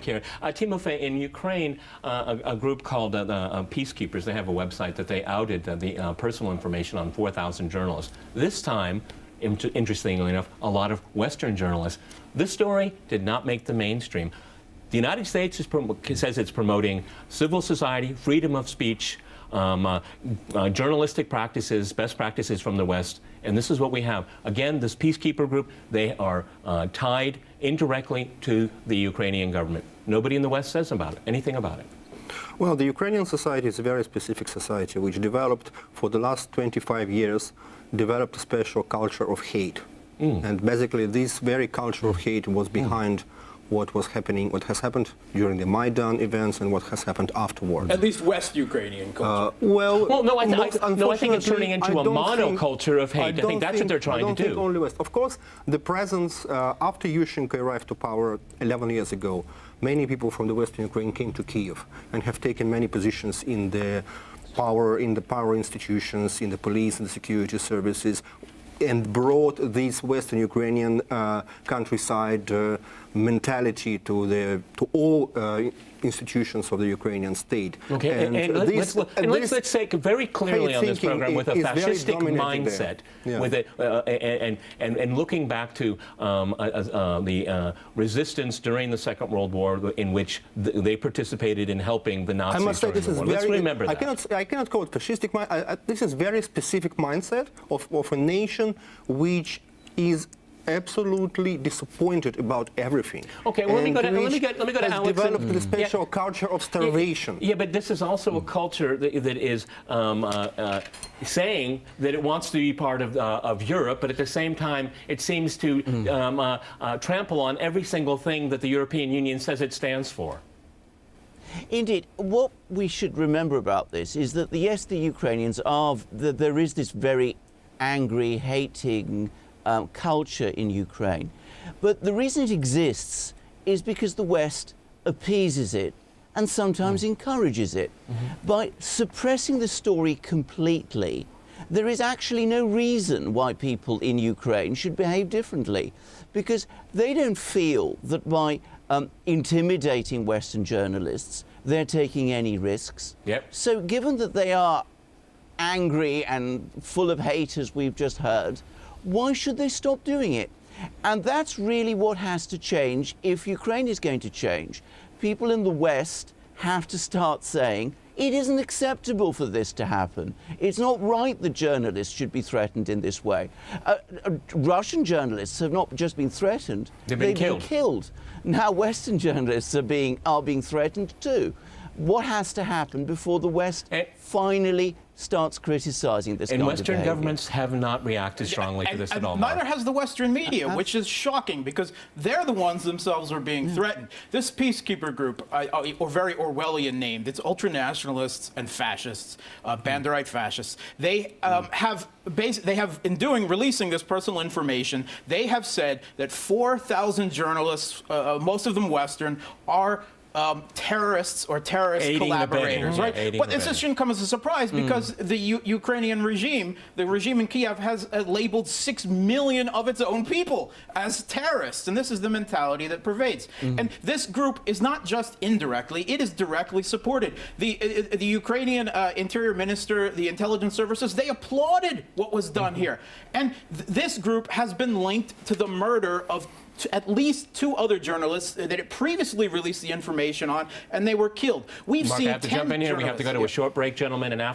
here. Timofey, in Ukraine, a group called Peacekeepers, they have a website that they outed the personal information on 4,000 journalists. This time, interestingly enough, a lot of Western journalists. This story did not make the mainstream. The United States says it's promoting civil society, freedom of speech, journalistic practices, best practices from the West, and this is what we have. Again, this peacekeeper group, they are tied indirectly to the Ukrainian government. Nobody in the West says anything about it. Well, the Ukrainian society is a very specific society which developed for the last 25 years, developed a special culture of hate. And basically this very culture of hate was behind what has happened during the Maidan events and what has happened afterwards. At least West Ukrainian culture. No, I think it's turning into a monoculture of hate. I think that's what they're trying to do. Think only West. Of course, the presence, after Yushchenko arrived to power 11 years ago, many people from the Western Ukraine came to Kiev and have taken many positions in the power institutions, in the police and the security services, and brought this Western Ukrainian countryside mentality to all institutions of the Ukrainian state. Okay, and let's say very clearly on this program with a fascistic mindset, and looking back to the resistance during the Second World War, in which they participated in helping the Nazis. I must say this is Let's remember that. I cannot call it fascistic. This is very specific mindset of a nation which is absolutely disappointed about everything. Okay, well, let me go to Alex. Developed the special culture of starvation. Yeah, but this is also a culture that is saying that it wants to be part of Europe, but at the same time, it seems to trample on every single thing that the European Union says it stands for. Indeed, what we should remember about this is that yes, the Ukrainians there is this very angry, hating culture in Ukraine. But the reason it exists is because the West appeases it and sometimes encourages it. By suppressing the story completely, there is actually no reason why people in Ukraine should behave differently, because they don't feel that by intimidating Western journalists, they're taking any risks. So given that they are angry and full of hate, as we've just heard, why should they stop doing it? And that's really what has to change if Ukraine is going to change. People in the West have to start saying, it isn't acceptable for this to happen. It's not right that journalists should be threatened in this way. Russian journalists have not just been threatened, they've been killed. Now Western journalists are being threatened too. What has to happen before the West finally starts criticizing this kind of behavior? And Western governments have not reacted strongly to this at all. Neither has the Western media, which is shocking because they're the ones themselves who are being threatened. This peacekeeper group, or very Orwellian named, it's ultranationalists and fascists, Banderite fascists. They in releasing this personal information, they have said that 4,000 journalists, most of them Western, are terrorists or terrorist collaborators, right? But this shouldn't come as a surprise because the Ukrainian regime, the regime in Kiev, has labeled 6 million of its own people as terrorists, and this is the mentality that pervades. And this group is not just indirectly; it is directly supported. The Ukrainian Interior Minister, the intelligence services, they applauded what was done here, and this group has been linked to the murder of at least 2 other journalists that it previously released the information on, and they were killed. Mark, I have to jump in here. We have to go to a short break, gentlemen, and after